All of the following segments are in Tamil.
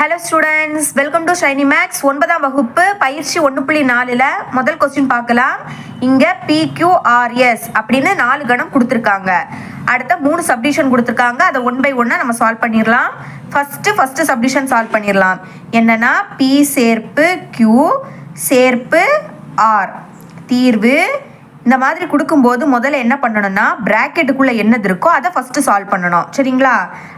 Hello students, welcome to Shiny Max. 9ஆம் வகுப்பு பயிற்சி 1.4ல் முதல் கொஸ்டின் பார்க்கலாம். இங்கே PQRS அப்படின்னு 4 கணம் கொடுத்துருக்காங்க. அடுத்த 3 சப்டிஷன் கொடுத்துருக்காங்க. அதை 1 by 1 நம்ம சால்வ் பண்ணிடலாம். ஃபர்ஸ்ட் சப்டிஷன் சால்வ் பண்ணிடலாம். என்னன்னா P சேர்ப்பு Q சேர்ப்பு R தீர்வு. இந்த மாதிரி கொடுக்கும்போது முதல்ல என்ன பண்ணணும்னா பிராக்கெட்டுக்குள்ளே என்னது இருக்கோ அதை ஃபஸ்ட்டு சால்வ் பண்ணணும். சரிங்களா?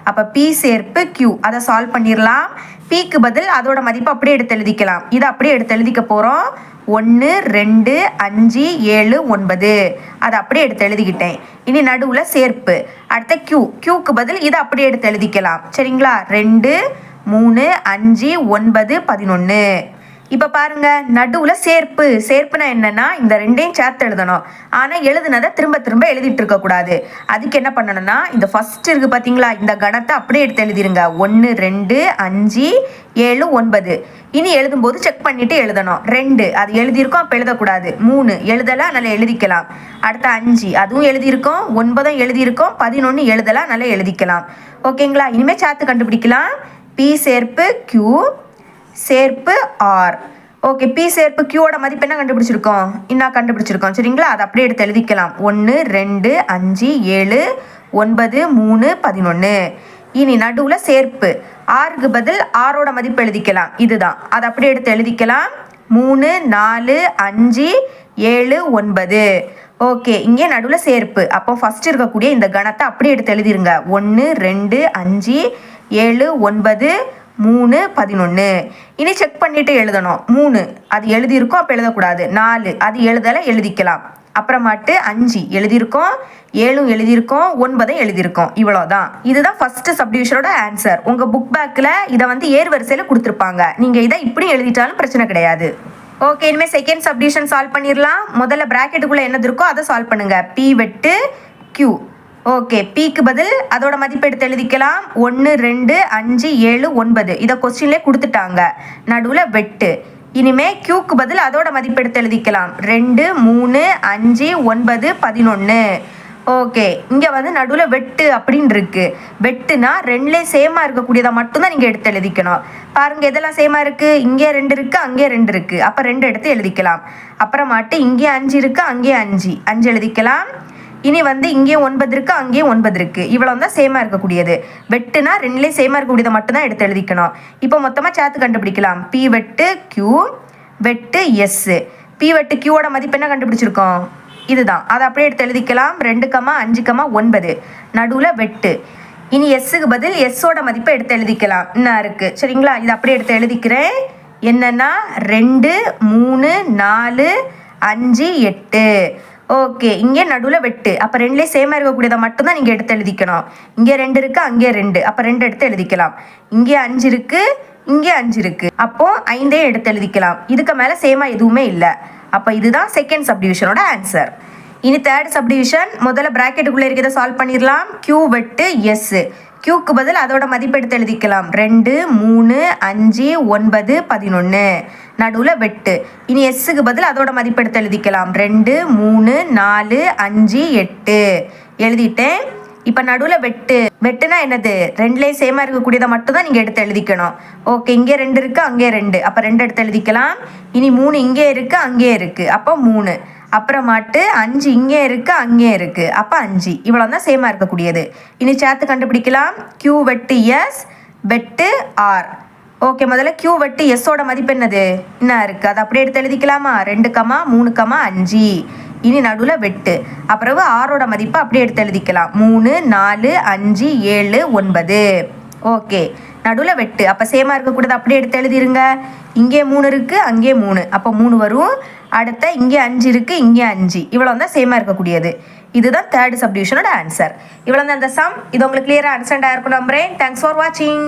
அப்போ P சேர்ப்பு Q அதை சால்வ் பண்ணிடலாம். Pக்கு பதில் அதோட மதிப்பு அப்படியே எடுத்து எழுதிக்கலாம். இதை அப்படியே எடுத்து எழுதிக்க போகிறோம். 1 2 5 7 9 அதை அப்படியே எடுத்து எழுதிக்கிட்டேன். இனி நடுவில் சேர்ப்பு. அடுத்த Qக்கு பதில் இதை அப்படியே எடுத்து எழுதிக்கலாம். சரிங்களா? 2 3 5 9 11. இப்போ பாருங்க, நடுவில் சேர்ப்புனா என்னன்னா இந்த ரெண்டையும் சேர்த்து எழுதணும். ஆனால் எழுதுனதை திரும்ப எழுதிட்டு இருக்கக்கூடாது. அதுக்கு என்ன பண்ணணும்னா இந்த ஃபர்ஸ்ட் இருக்கு பார்த்தீங்களா, இந்த கணத்தை அப்படியே எடுத்து எழுதிருங்க. 1 2 5 7 9. இனி எழுதும்போது செக் பண்ணிட்டு எழுதணும். 2 அது எழுதியிருக்கோம், அப்போ எழுதக்கூடாது. 3 எழுதலாம், நல்லா எழுதிக்கலாம். அடுத்த 5 அதுவும் எழுதியிருக்கோம், 9 எழுதியிருக்கோம், 11 எழுதலாம், நல்லா எழுதிக்கலாம். ஓகேங்களா? இனிமேல் சேர்த்து கண்டுபிடிக்கலாம். P சேர்ப்பு Q சேர்ப்பு R. ஓகே, P சேர்ப்பு Qவோட மதிப்பு என்ன கண்டுபிடிச்சிருக்கோம்? இன்னும் கண்டுபிடிச்சிருக்கோம். சரிங்களா? அதை அப்படியே எடுத்து எழுதிக்கலாம். 1 2 5 7 9 3 11. இனி நடுவில் சேர்ப்பு. Rக்கு பதில் Rோட மதிப்பு எழுதிக்கலாம். இதுதான், அதை அப்படியே எடுத்து எழுதிக்கலாம். 3 4 5 7 9. ஓகே, இங்கே நடுவில் சேர்ப்பு. அப்போ ஃபர்ஸ்ட் இருக்கக்கூடிய இந்த கணத்தை அப்படியே எடுத்து எழுதிருங்க. 1 2 5 7 9 3 11. இனி செக் பண்ணிட்டு எழுதணும். 3 அது எழுதியிருக்கோம், அப்போ எழுதக்கூடாது. 4 அது எழுதலை, எழுதிக்கலாம். அப்புறமாட்டு 5 எழுதியிருக்கோம், 7 எழுதியிருக்கோம், 9 எழுதியிருக்கோம். இவ்வளோதான். இதுதான் ஃபர்ஸ்ட் சப்டிவிஷனோட ஆன்சர். உங்கள் புக் பேக்கில் இதை ஏர்வரிசையில் கொடுத்துருப்பாங்க. நீங்கள் இதை இப்படி எழுதிட்டாலும் பிரச்சனை கிடையாது. ஓகே, இனிமேல் செகண்ட் சப்டிவிஷன் சால்வ் பண்ணிடலாம். முதல்ல பிராக்கெட்டுக்குள்ளே என்னது இருக்கோ அதை சால்வ் பண்ணுங்க. P வெட்டு Q. ஓகே, Pக்கு பதில் அதோட மதிப்பு எடுத்து எழுதிக்கலாம். 1 2 5 7 9 இதை கொஸ்டின்லேயே கொடுத்துட்டாங்க. நடுவில் வெட்டு. இனிமே Qக்கு பதில் அதோட மதிப்பு எடுத்து எழுதிக்கலாம். 2 3 5 9 11. ஓகே, இங்கே நடுவில் வெட்டு அப்படின்னு இருக்கு. வெட்டுனா ரெண்டுலேயும் சேமாக இருக்கக்கூடியதை மட்டும்தான் நீங்கள் எடுத்து எழுதிக்கணும். பாருங்க, இதெல்லாம் சேமாக இருக்குது. இங்கே 2 இருக்குது, அங்கே 2 இருக்குது. அப்போ 2 எடுத்து எழுதிக்கலாம். அப்புறமாட்டு இங்கே 5 இருக்குது, அங்கே 5 எழுதிக்கலாம். இனி இங்கே 9 இருக்குது, அங்கேயும் 9 இருக்குது. இவ்வளோ தான் சேமாக இருக்கக்கூடியது. வெட்டுனா ரெண்டுலேயும் சேமாக இருக்கக்கூடியதை மட்டும்தான் எடுத்து எழுதிக்கணும். இப்போ மொத்தமாக சேர்த்து கண்டுபிடிக்கலாம். P வெட்டு Q வெட்டு S. P வெட்டு Qவோட மதிப்பு என்ன கண்டுபிடிச்சிருக்கோம்? இதுதான், அதை அப்படியே எடுத்து எழுதிக்கலாம். 2 5 9 நடுவில் வெட்டு. இனி Sக்கு பதில் Sோட மதிப்பை எடுத்து எழுதிக்கலாம். இன்னும் இருக்குது. சரிங்களா? இதை அப்படியே எடுத்து எழுதிக்கிறேன். என்னன்னா 2 3 4 5 8. ஓகே, இங்கே நடுவில் வெட்டு. அப்போ ரெண்டுலேயும் சேமாக இருக்கக்கூடியதை மட்டும்தான் நீங்கள் எடுத்து எழுதிக்கணும். இங்கே 2 இருக்குது, அங்கே 2. அப்போ 2 எடுத்து எழுதிக்கலாம். இங்கே 5 இருக்குது, இங்கே 5 இருக்குது. அப்போ 5 எடுத்து எழுதிக்கலாம். இதுக்கு மேலே சேமாக எதுவுமே இல்லை. அப்போ இதுதான் செகண்ட் சப்டிவிஷனோட ஆன்சர். இனி தேர்ட் சப்டிவிஷன். முதல்ல பிராக்கெட்டுக்குள்ளே இருக்கிறத சால்வ் பண்ணிடலாம். Q வெட்டு S. Qக்கு பதில் அதோட மதிப்பு எடுத்து எழுதிக்கலாம். 2 3 5 9 11 நடுவில் வெட்டு. இனி Sக்கு பதில் அதோட மதிப்பு எடுத்து எழுதிக்கலாம். 2 3 4 5 8 எழுதிட்டேன். இப்போ நடுவில் வெட்டுனா என்னது? ரெண்டுலேயும் சேமாக இருக்கக்கூடியதை மட்டும்தான் நீங்கள் எடுத்து எழுதிக்கணும். ஓகே, இங்கே 2 இருக்குது, அங்கே 2. அப்போ 2 எடுத்து எழுதிக்கலாம். இனி 3 இங்கே இருக்குது, அங்கே இருக்குது. அப்போ 3. அப்புறமாட்டு 5 இங்கே இருக்குது, அங்கே இருக்குது. அப்போ 5. இவ்வளோ தான் சேமாக இருக்கக்கூடியது. இனி சேர்த்து கண்டுபிடிக்கலாம். Q வெட்டு S வெட்டு R. ஓகே, முதல்ல Q வெட்டு Sோட மதிப்பு என்னது? என்ன இருக்குது? அதை அப்படியே எடுத்து எழுதிக்கலாமா? 2 3 5. இனி நடுவில் வெட்டு. அப்புறம் Rோட மதிப்பு அப்படியே எடுத்து எழுதிக்கலாம். 3 4 5 7 9. ஓகே, நடுவில் வெட்டு. அப்போ சேமாக இருக்கக்கூடாது, அப்படியே எடுத்து எழுதிருங்க. இங்கே 3 இருக்குது, அங்கே 3. அப்போ 3 வரும். அடுத்த இங்கே 5 இருக்குது, இங்கே 5. இவ்வளோ தான் சேமாக இருக்கக்கூடியது. இதுதான் தேர்ட் சப்டிவிஷனோட ஆன்சர். இவ்வளோ தான் அந்த சம். இது உங்களுக்கு கிளியராக அண்டர்ஸ்டாண்ட் ஆகிருக்கும் நம்புறேன். தேங்க்ஸ் ஃபார் வாட்சிங்.